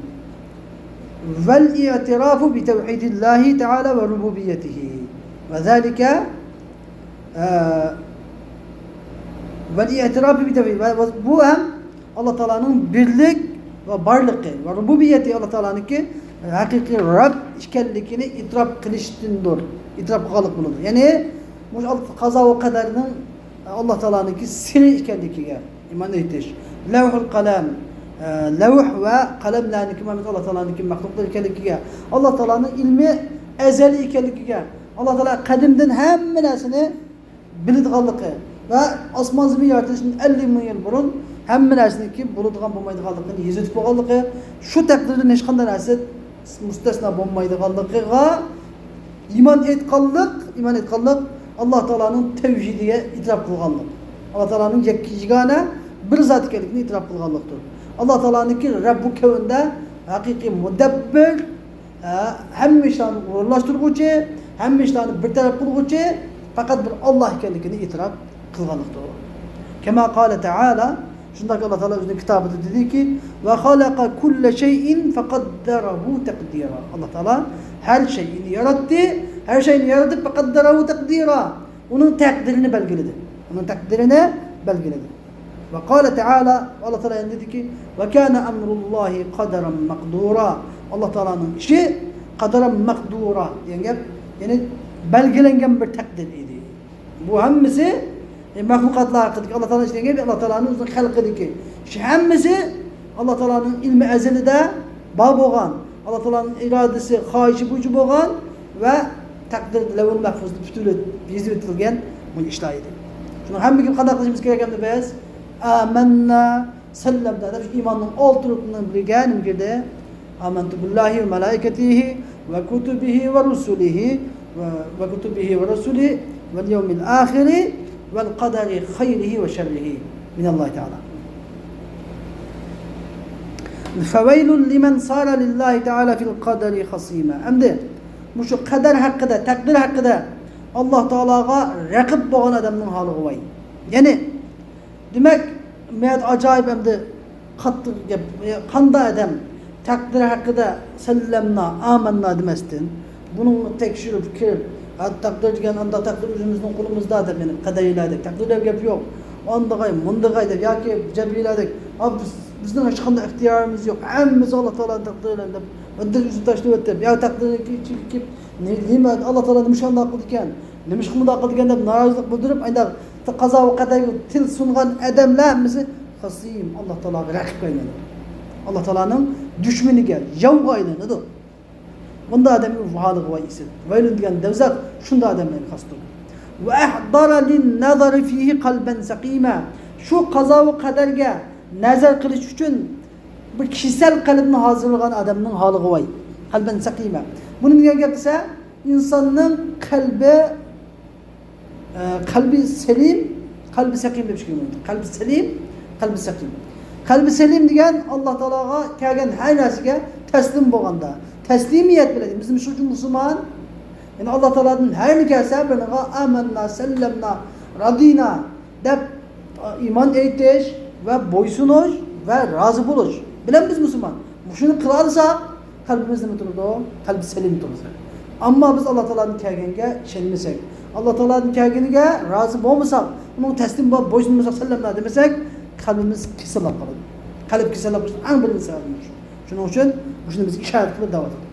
Vel i'tirafu bi tevhidillahi Teala ve rububiyyetihi. Ve zalika vel i'tirafu bi tevhid. Bu hem Allah Teala'nın birlik ve varlığı ve rububiyyeti Allah Teala'nınki haqiqiy Rab ekanligini itiraf qilishdandir. İtiraf qilib bo'ladi. Ya'ni bu qazo va qadarning Allah Teala'nınki siri ekanligiga iymon etish. Lavhul qalam, lavh va qalamlarniki Allah Teala'nınki maxluqlar ekanligiga, Allah Teala'nın ilmi ezeli ekanligiga, Allah Teala qadimdan hamma narsani biladiganligi va osmon zamin yaratishdan 50 ming yil burun hamma narsaniki bo'ladigan bo'lmaydiganligini yozib qo'yganligi, shu taqdirdan hech qanday narsa mustasno bo'lmaydiganligiga iymon etganlik Allah Teala'nın tevhidiga itiraf qilganlik. Allah Teala'nın yegona bir zot ekanligini itiraf qilganlikdir. Allah Teala'nınki Rabbu kavnda haqiqiy mudabbir, hamma ishlarni o'rlashtiruvchi, hamma ishlarni bir taraf qiluvchi faqat bir Allah ekanligini itiraf qilganlikdir. Kema qala Teala, shunday Allah Teala o'zining kitobida dediki: "Va xalaqa kulla shay'in faqaddarahu taqdira." Allah Teala her şeyi yarattı, her şeyini yaratıp faqaddarahu taqdira. Onun takdirini belgiledi. Onun takdirini belgiledi. Ve qala Teala, Allah Teala dedi ki: "Ve kana emrullahi qadaran maqdura." Allah Teala'nın işi qadaran maqdura. Yani belgelengen bir takdir idi. Bu hemmisi mahlukatlar hakkındaki Allah Teala'nın işine gibi Allah Teala'nın uzun halkındaki. Şu hemmisi Allah Teala'nın ilmi ezelide bağ boğan, Allah Teala'nın iradesi, xahişi bucu boğan ve takdir levul mahfuzda bütünü yazıp etilgen bu işleriydi. Şunu hem gibi kadar kılışımız gereken de biz amenna sellem'de şu imanın alt rukundan bilgenim girdi. Amentu billahi ve melaiketihi ve kutubihi ve rusulihi ve kutubihi ve rusulihi ve yevmil ahiri vel kaderi hayrihi ve şerrihi minallahi Teala. Feveylun limen sara lillahi Teala fil kaderi hasime. Şimdi bu şu kader hakkında, takdir hakkında Allah Teala'ga rakip boğan adamın halı vay. Yani demek meyat acayip hem de katlı kanda adam takdir hakkında sellemna, amenna demestin. Bunun tekşirip kirip takdir diyen anda takdir üzümüzün kulumuzda da yani kaderiyle takdirler yapıyor. Ondagay, mundagay der ya ki cebriyle bizden aşkında ihtiyarımız yok. Hemmimiz Allah Teala'nın takdirlerinde ödül yüzü taşlı öttir. Ya takdirine ki neyme Allah Teala'nın müşahında akıl diken, ne müşkımda akıl diken de narazılık buldurup aynı kaza ve kaderi til sungan edemler hemmisi hasiyim Allah Teala'ya rakip kaynadı. Allah Teala'nın düşmeni gel, yav kaynadı. Bunda adamın vahalığı var ise. Veylün diyen devzat şunda adamların kastı. Ve ehdara lin nazari fihi kalben sakime. Şu kaza ve kaderge nazar kılış için bir kişisel kalbini hazırlayan adamın halığı var. Kalben sakime. Bunun diye gelirse insanın kalbi selim, kalbi sakim demiş gibi. Kalbi selim, kalbi sakim. Kalbi selim diyen Allah Teala'ya kelgen her narsige teslim bolganda. Teslimiyet bile bizim şu Müslüman yani Allah Teala'nın her ne gelse birine amenna, sellemna, radina dep iman eytiş ve boysunuş ve razı buluş. Bilen biz Müslüman. Şunu kılarsa kalbimizde mi durur o? Kalbi selim durur. Ama biz Allah Teala'nın kelgenge şenmisek, Allah Teala'nın kelgenige razı olmasak, onun teslim boysunmasak, sellemna demesek kalbimiz kesilip kalır. Kalp kesilip kalır. En birinci sebebimiz. Şunun için şunu biz işaret kılıp davet edelim.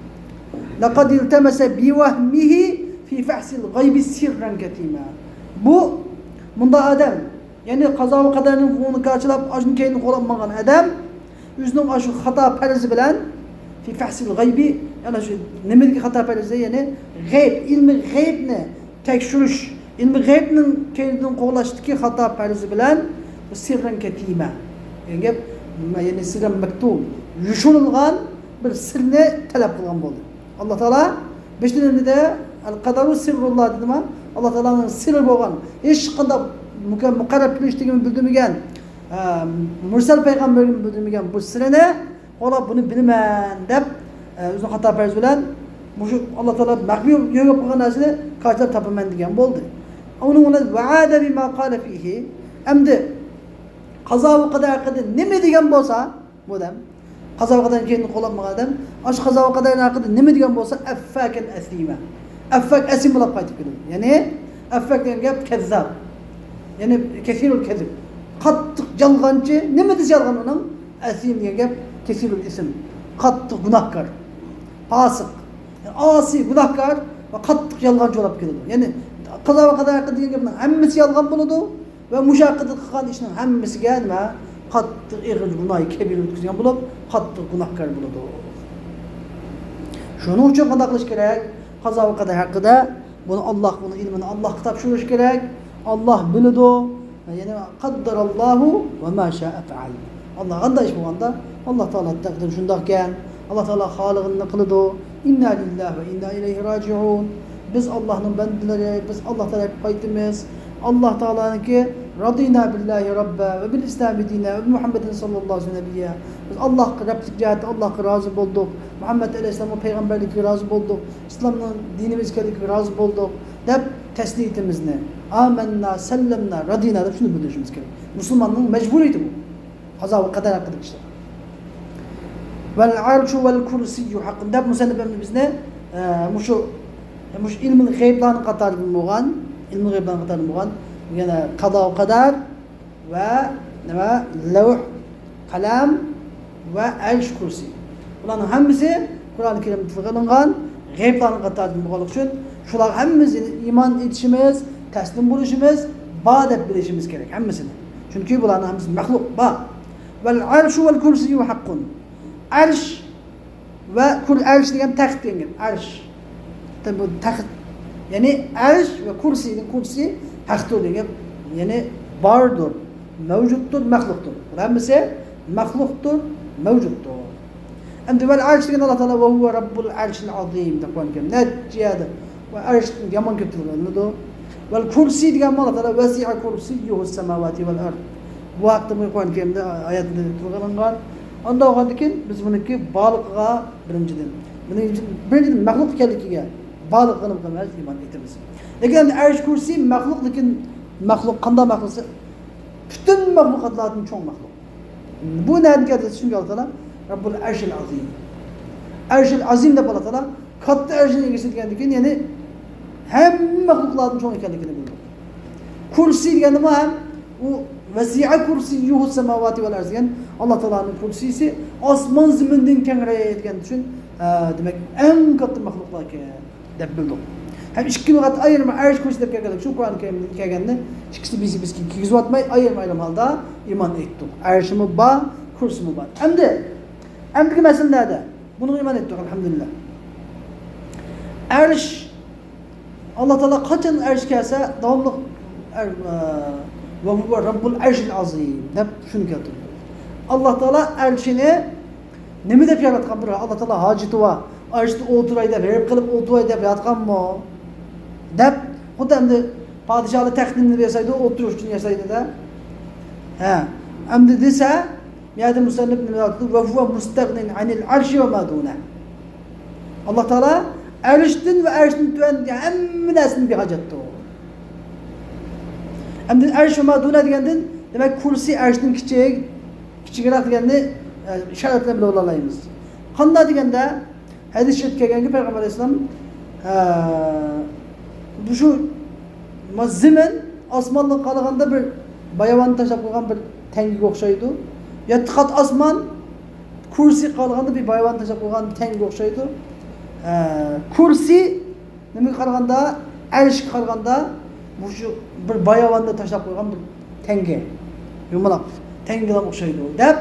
لَقَدْ اِلْتَمَسَ بِوَهْمِهِ فِي فَحْسِ الْغَيْبِ سِرًّا كَتِيمًا. Bunda adam, yani kaza ve kaderinin bunu karşılayıp acını kendini kullanmayan adam, yüzünün aşı hata perisi bilen fi fahsil gaybi, yani şu nemedeki hata perisi yani gayb, ilmi gayb ne? Tekşürüş, ilmi gaybinin kendini koğulaştığı hata perisi bilen sirren ketime. Yani sirren mektub, yuşululgan bir sirne talep kılgan oldu. Allah Teala beşinci de el-kaderu sirrullah dedi ama Allah Teala'nın sırrı boğan, hiç kanda mukarrab kılıştığını bildirmegen, Mursal peygamberin bildirmegen bu sırrı ne? Ola bunu bilmen dep, uzun hata perz bilen, Allah Teala makbi yok koygan narsani karşılap tapaman degan bo'ldi. Onun ona vaada bima qala fihi. Endi qazo va qadar haqida nima degan bo'lsa, bu odam qazo va qadardan keyin qo'llanmagan odam, ash qazo va qadar haqida nima degan bo'lsa, affakan asima. Affak asim bo'lib qaytib keladi. Ya'ni affak degan gap kazzab. Ya'ni kesirul kezib. Qattiq yolg'onchi, nima desa yolg'on uning? Asim degan gap kesirul ism. Qattiq gunohkor. Fasiq. Asi, günahkar ve qattiq yolg'onchi bo'lib keladi. Ya'ni qazo va qadar haqida degan gapning hammasi yolg'on bo'ladi va mushaqqat qilgan ishning hammasiga nima? Qattiq ig'ir gunoh kabir o'tkazgan bo'lib, qattiq gunohkor bo'ladi. Shuning uchun qanday qilish kerak? Qazo va qadar haqida buni Alloh, buni ilmini Allohga topshirish kerak. Alloh biladi. Ya'ni qaddarallohu va ma sha'a fa'al. Alloh qanday ish bo'lganda, Alloh taolo taqdir shundoq ekan. Allah Teala halig'ini qiladi. İnna lillahi ve inna ileyhi raciun. Biz Allah'ın bendileri, biz Allah Teala'ya qaytimiz. Allah Teala'nınki radina billahi rabba ve bil İslami dine ve Muhammedin sallallahu aleyhi ve sellem. Biz Allah'a Rablik cihati Allah'a razı bulduk. Muhammed Aleyhisselam'a peygamberlikle razı bulduk. İslam'ın dinimizle razı bulduk. Dep tesliyetimizni. Amenna, sellemna, radina dep şunu bildirişimiz gerek. Müslümanlığın mecburiyeti bu. Qazo ve qadar hakkında işte. Vel arşu vel kursiyyu hakkında musannifimiz bizne muş ilmin g'ayblarni qatarida bo'lgan, ilmin g'ayblarni qatarida bo'lgan, yana qado qadar va nima lavh, qalam va arsh kursi. Bularning hammasi Qur'oni Karimda tilga g'ayblarni qatarida bo'lganligi uchun shular hammasini iymon etishimiz, taslim bo'lishimiz, ba deb bilishimiz kerak hammasini. Chunki bularning hammasi maxluq ba. Vel arşu vel kursiyyu haqqun. Arsh ve arsh degan taxt degan arsh. Tabi bu taxt. Yani arsh ve kursi haqqdir degan. Yani bardır, mevcuttur, mahluktur. Hammasi mahluktur, mevcuttur. Endi vel arsh degan Allah Teala ve huve rabbul arshil azim deb qo'ygan. Natijada ve arsh yomon keltiriladi. Vel kursi degan Allah Teala vasi'a kursiyyuhus samawati vel ard. Bu haqda bu qo'ygan oyatda tilga Onda olgandan biz buniki baliqqa birinchidan maxluq ekanligiga baliq qilib qilmas iymon etamiz. Lekin arsh kursi maxluq, lekin maxluq qanday maxluqsa butun maxluqotlarning cho'ng maxluq. Bu nereden geldi? Çünkü Allah Teala Rabbul Arshil Azim. Arshil Azim deb Allah Teala katta arshning egasi degandan yani hem maxluqlarning cho'ng ekanligini bildi. Kursi degani nima ham? U vasi'a kursiyyuhus samawati vel ard degan Allah Teala'nın kursisi osmon zamindan kengrayadigan uchun demak eng katta maxluqlar deb bildik. Hem ikki vaqt ayirma arsh kursi deb kelgan shu Qur'on Karimda kelganda ikkisi bizga kiygizib atmay ayirmaylam holda iymon etdik. Arshimi ba, kursimi bor. Endi masalada buni iymon etdik alhamdulillah. Arsh Allah Teala qachon arsh kelsa davomli ve huve rabbul arshil azim deb shuni keltirdi. Allah Teala arshini nima deb yaratgan bir Allah Teala hojati va arshda o'tiray deb verib qilib o'tiray deb yotganmi deb xuddi endi podshohlik taxtinini bersaydi o'tirish uchun yasaydi-da. Endi desa ya'ni musannif nima deyapti? Va huve mustagnin anil arshi va ma duna. Allah Teala arshdan va arshning tuvan hamma narsadan behojatdir. Endi arsh va ma duna degandan demak kursi arshning kichikroq deganni ishoratlar bilan olaymiz. Qanday deganda hadis sharif kelganki Payg'ambar alayhisalom bu shu zamin osmondan qolganda bir bayavonni tashlab qo'ygan bir tangiga o'xshaydi. Yetti qat osmon kursi qolganda bir bayavonni tashlab qo'ygan tangiga o'xshaydi. Kursi nimaga qaraganda arsh qolganda bu shu bir bayavonni tashlab qo'ygan bir tangi. Yumaloq tangiga o'xshaydi deb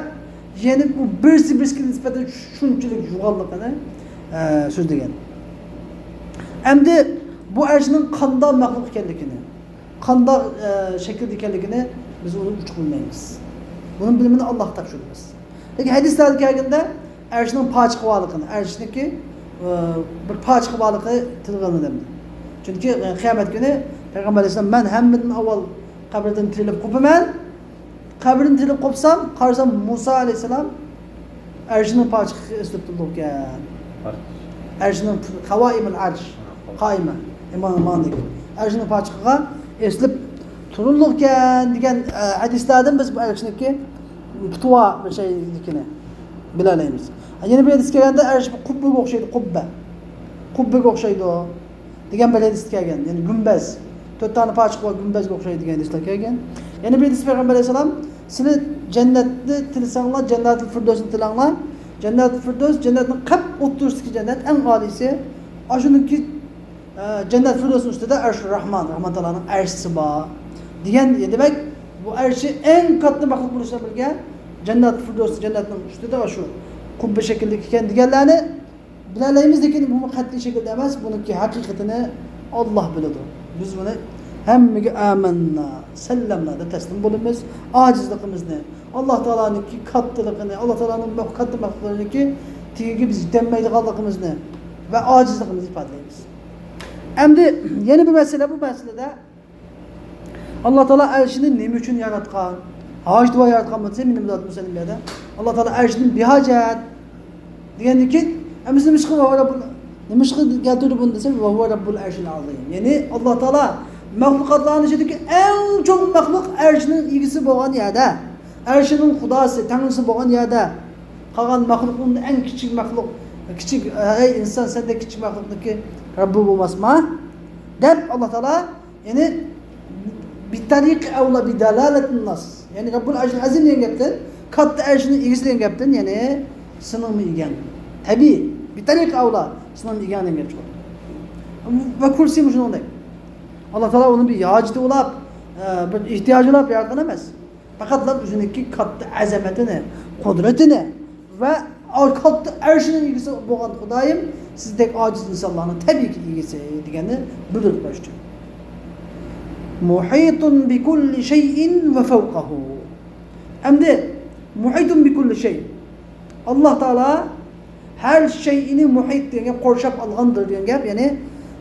yani bu birisi-birisiga nisbatan shunchalik yo'g'onligini so'zlagan. Endi bu arshning qanday maxluq ekanligini, qanday shaklda ekanligini biz uni uch bilmaymiz. Bunun bilimini Alloh topshiramiz. Lekin hadislarda kelganda arshning poch qilganligini, arshniki bir poch qilganligi tilga olinadi. Chunki qiyomat kuni Peygamber Aleyhisselam ben hemmetin avval kabirden tirilip kopumen. Kabirden tirilip kopsam karşısam Musa Aleyhisselam arşının parçası üstüp dururken. Arşının kavaimul arş. Kaime. İman dedik. Arşının parçasıga eslip turulurken degan hadislardan biz bu arşındaki tuva bir şey dikine bilaleymiz. Yeni bir hadis kelgende arş kubbega o'xshaydi, kubba. Kubbega o'xshaydi o. Degan bir hadis kelgan. Yani gumbaz. 4 tane parça var gumbazga o'xshaydi degan hadislar kelgan. Yeni bir hadis Peygamber Aleyhisselam sizlar jannatni tilsanglar, jannatul firdavsni tilanglar. Jannatul firdaws jannatning qap o'ttirsidagi jannat eng oliysi. Ashuniki Cennet Firdevs'ün üstünde Arş-ı Rahman, Rahman Teala'nın arşisi var. Diyen demek bu arşı en katlı mahluk buluşuna birge Cennet Firdevs cennetin üstünde şu kubbe şekildeki diğerlerini bilaleyimizdeki bu katli şekilde emez bununki hakikatini Allah bilir. Biz bunu hemmige amenna, sellemna da teslim bulunmaz. Acizliğimizni, Allah Teala'nın ki katlılığını, Allah Teala'nın katlı mahluklarını ki tigi biz yitenmeydiğimizni ve acizliğimizi ifadeleyiz. Endi yeni bir mesele bu meselede Allah Teala arşını nima uchun yaratgan? Haj duo yaratgan bo'lsa, meni bilan musulmonlarda Allah Teala arşını bir hajat degandan keyin biz nima ishqilib keltirdi buni desa, va huwa robbul arshil azim. Ya'ni Allah Teala mahlukotlarning ichidagi eng cho'ng mahluk arshning egisi bo'lgan yerda, arshining xudosi, tanrisi bo'lgan yerda qolgan mahlukning eng kichik mahluk, kichik ey inson sendek kichik mahlukniki Rabbi bo'lmasmi? Deb Allah Teala yani bir tariq avla bir dalalatin nas. Yani Rabbul Arşil Azim degan gapdan, katta arshning egisi degan gapdan yani sinimi egan. Tabii bir tariq avla sinimi egan degan gap chiqadi. Va kursi shunday. Allah Teala uni bir yojida ulab, bir ehtiyoji ulab yaratgan emas. Faqat o'ziniki katta azamatini, qudratini va katta arshining egisi bo'lgan Xudoyim sizdek ojiz insonlarning tabii ki egisi deganni bildirib qo'yish uchun. Muhitun bi kulli shay'in va fawqahu. Endi muhitun bi kulli shay. Allah Teala her şeyini muhit degan qorshab olgandir degan gap, ya'ni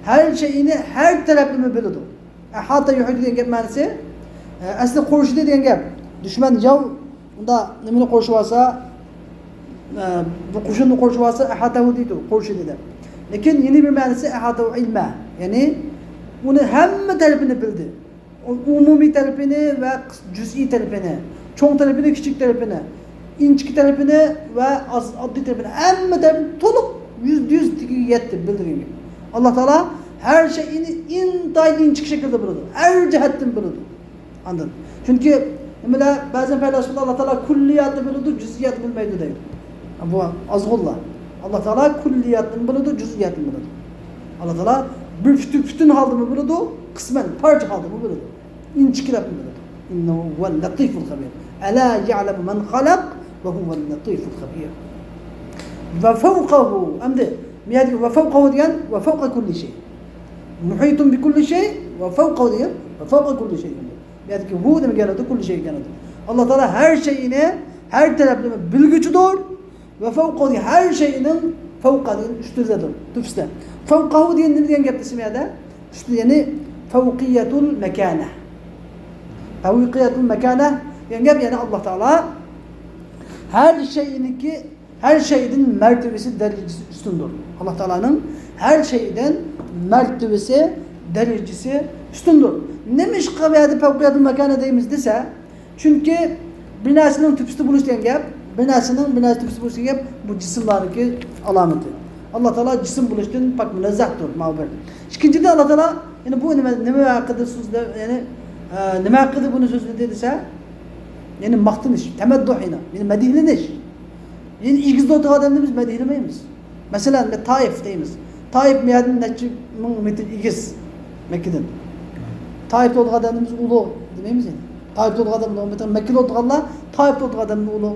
her şeyini her tarafini biladi. Ahata yuhit degan gap ma'nosi aslida qorshidi degan gap. Dushman yov unda nimani qorshib olsa, bu qo'shinni qorshib olsa ahatahu deydi, qorshidi deb. Lekin yeni bir ma'nosi ahatahu ilma. Ya'ni uni hamma tarafini bildi. Umumiy tarafini ve cüz'i tarafini, çoğun tarafini, küçük tarafini, inçki tarafini ve adli tarafini, hamma tarafini to'liq %100 yetti bildirin gibi. Allah Teala her şeyini intaylı inçik şekilde biladi. Her cihetten biladi. Anladın? Çünkü mesela bazen paylaşımda Allah Teala kulliyatı biladi, cüz'iyatı bilmeydi deydi. Bu azgullah. Allah Teala kulliyatını biladi, cüz'iyatını biladi. Allah Teala bütün haldımı biladi, kısmen parça haldımı biladi. İnçikilap biladi. İnnehu huvel latiful habir. Ela ya'lemu men halak ve huvel latiful habir. Ve fevkahu, emdi ve fevkahu diyen ve fevka kulli şey. Muhitun bi kulli şey ve fevkahu diyen ve fevka kulli şey. Yani ki hu demek geliyordu, kulli şey geliyordu. Allah Teala her şeyine, her tarafını bilgüçüdür ve fevkahu her şeyinin fevka diyen üstündedir, tüfste. Fevkahu diyen ne diyen gapti simiyada? Üstü yani fevkiyetul mekane. Fevkiyetul mekane diyen gap yani Allah Teala her şeyin mertebesi, derecesi üstündür. Allah Teala'nın her şeyden mertebesi, derecesi üstündür. Nemiş kaviyatı fevkiyetul mekane deyimiz dese, çünkü binasının tüpüstü buluş diyen gap, binası tüpüstü buluş diyen gap, bu cisimlardaki alameti. Allah Teala cisim buluştuğun pak münezzahtur, mağber. İkincide Allah Teala, yani bu nime hakkıdır sözde, yani nime hakkıdır bunu sözde dediyse, yani maktın iş, temedduhina, yani medihli iş. Yani ilgizde otuğa adamda biz medihlemeyiz. Mesela Taif deyimiz. Taif miyadın neçi metre ilgiz Mekke'den. Taif'te otuğa adamımız ulu demeyimiz yani. Taif'te otuğa adamımız, Mekke'de otuğanla Taif'te otuğa adamımız ulu.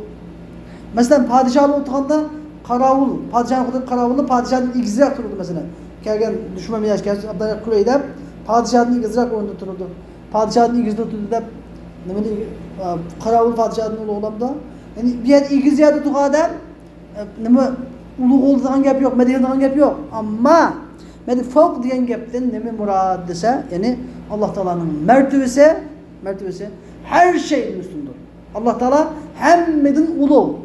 Mesela padişahlı otuğanda karavul, padişahın karavulda padişahın ilgizrak dururdu mesela. Kelgen düşman miyaş gelsin, Abdülhamid Kurey'de padişahın ilgizrak oyunda dururdu. Padişahın ilgizde oturdu da karavul padişahın oğlamda. Yani bir yer ilgiz yerde tuğ adam ulu olduğundan gap yok, medihliğinden gap yok. Ama fevk diyen gapten neme murad dese, yani Allah Teala'nın mertebesi her şeyin üstündür. Allah Teala hemmedin ulu.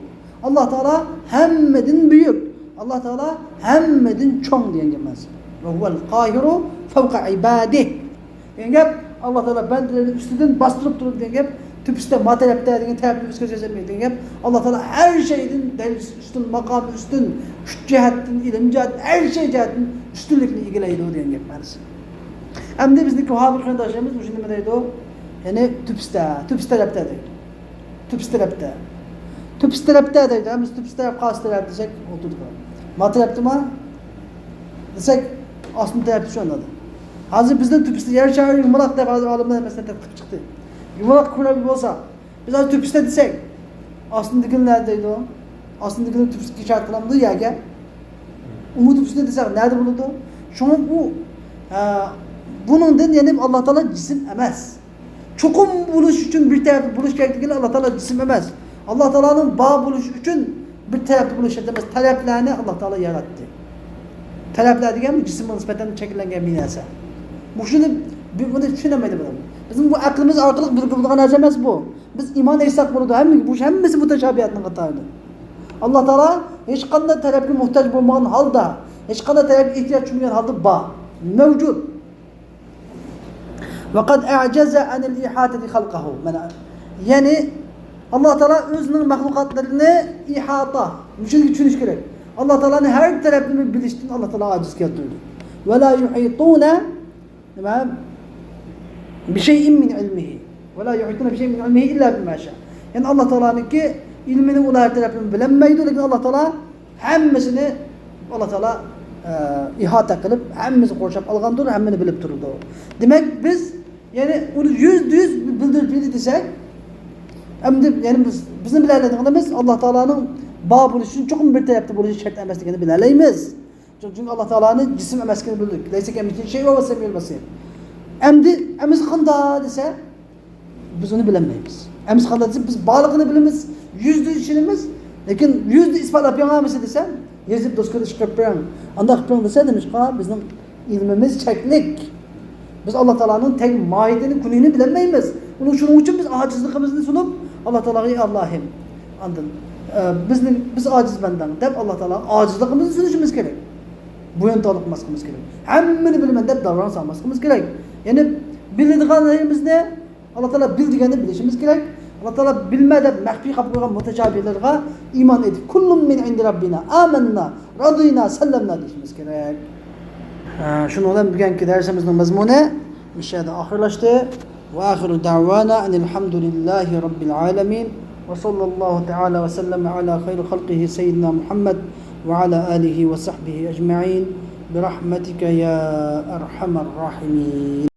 Allah Teala hemmedin büyük. Allah Teala hemmedin çoğ diyen gelmez. Ve huvel kahiru fevka ibadih. Diyen gep Allah Teala bendilerin üstünden bastırıp durur diyen gep. Tüpüste materyapta diyen terapimiz gözlemeye diyen gep. Allah Teala her şeyin üstün, makam üstün, cihetin, ilim cihet, her şey cihetin üstünlükünü ilgileydi o diyen gep. Hem de bizdeki Vahhabi kardeşlerimiz bu şimdi neydi o? Yani tüpüste deydi. Biz tüpüste kas terap desek oturduk. Materyapta mı? Desek aslında terapisi şu anladı. Hazır bizden tüpüste yer çağırıyor yumalak da bazı alimler mesela tetkik çıktı. Yumalak kurabi olsa biz az tüpüste desek aslında dikil neredeydi o? Aslında dikilin tüpüste şartlandığı ya gel. Umut tüpüste desek nerede bulundu? Şu an bunun den yani Allah Teala cisim emez. Çokum buluş için bir tarafta buluş gerektiğinde Allah Teala cisim emez. Allah Teala'nın bağ buluş için bir tarafta buluş edemez. Taleplerini Allah Teala yarattı. Talepler diyen mi cisim nispeten çekilen bir neyse. Bu şimdi bunu düşünemedi bunu. Bizim bu aklımız arkalık bir kıldığı harcamaz bu. Biz iman etsak bunu da hemmesi muteşabiyatının kataydı. Allah Teala hiç kadar talepli muhtaç bulmayan halda, hiç kadar talepli ihtiyaç duymayan halda bağ mevcut. وَقَدْ اَعْجَزَ عَنِ الْاِحَاتَةِ خَلْقَهُ yani Allah Teala özünün mahlukatlarını ihata, müşrik düşünüş gerek. Allah Teala'nın her tarafını biliştiğini Allah Teala aciz getirdi. وَلَا يُحِيطُونَ بِشَيْءٍ مِنْ عِلْمِهِ وَلَا يُحِيطُونَ بِشَيْءٍ مِنْ عِلْمِهِ اِلَّا بِمَا شَاءَ yani Allah Teala'nın ki ilminin ula her tarafını bilemeydi. Lakin Allah Teala hemmesini Allah Teala ihata kılıp hemmesi korşap algandır, hemmini bilip dururdu. Demek biz yani onu %100 bildirip desek yani bizim bilerlediğimiz Allah Teala'nın bağ buluşun çok bir tarafta buluşu şart emeslikini bilerleyimiz. Çünkü Allah Teala'nın cisim emeskini bildik. Leyse kemikin şey ve semiyelmesi. Emiz kanda dese biz onu bilemeyiz. Emiz kanda dese biz bağlılığını bilimiz. %100 işinimiz. Lakin %100 ispat yapıyoruz dese yazıp doskada çıkartpıyan. Anda çıkartpıyan dese demiş ki bizim ilmimiz çeklik. Biz Allah Teala'nın tek mahiyetini, kunuyunu bilemeyiz. Şunun için biz acizliğimizi sunup Allah Teala'yı Allah'ım andın. Biz aciz benden deyip Allah Teala acizliğimizi sunuşumuz gerek. Bu yönde alıpmamız gerek. Hemmini bilmen deyip davranış almamız gerek. Yani bildiğimiz ne? Allah Teala bildiğini bilişimiz gerek. Allah Teala bilmeden mehfi kapılan mutecabilerine iman edip kullum min indi Rabbina amenna radıyna sellemna diyişimiz gerek. Şunu olan bugünkü dersimizin mazmunu inşallah ahirlaştı. Ve ahiru da'vana enelhamdülillahi rabbil alemin. Ve sallallahu teala ve sellem ala hayri halqihi seyyidina Muhammed ve ala alihi ve sahbihi ecma'in. Birahmetike ya erhamer rahimin.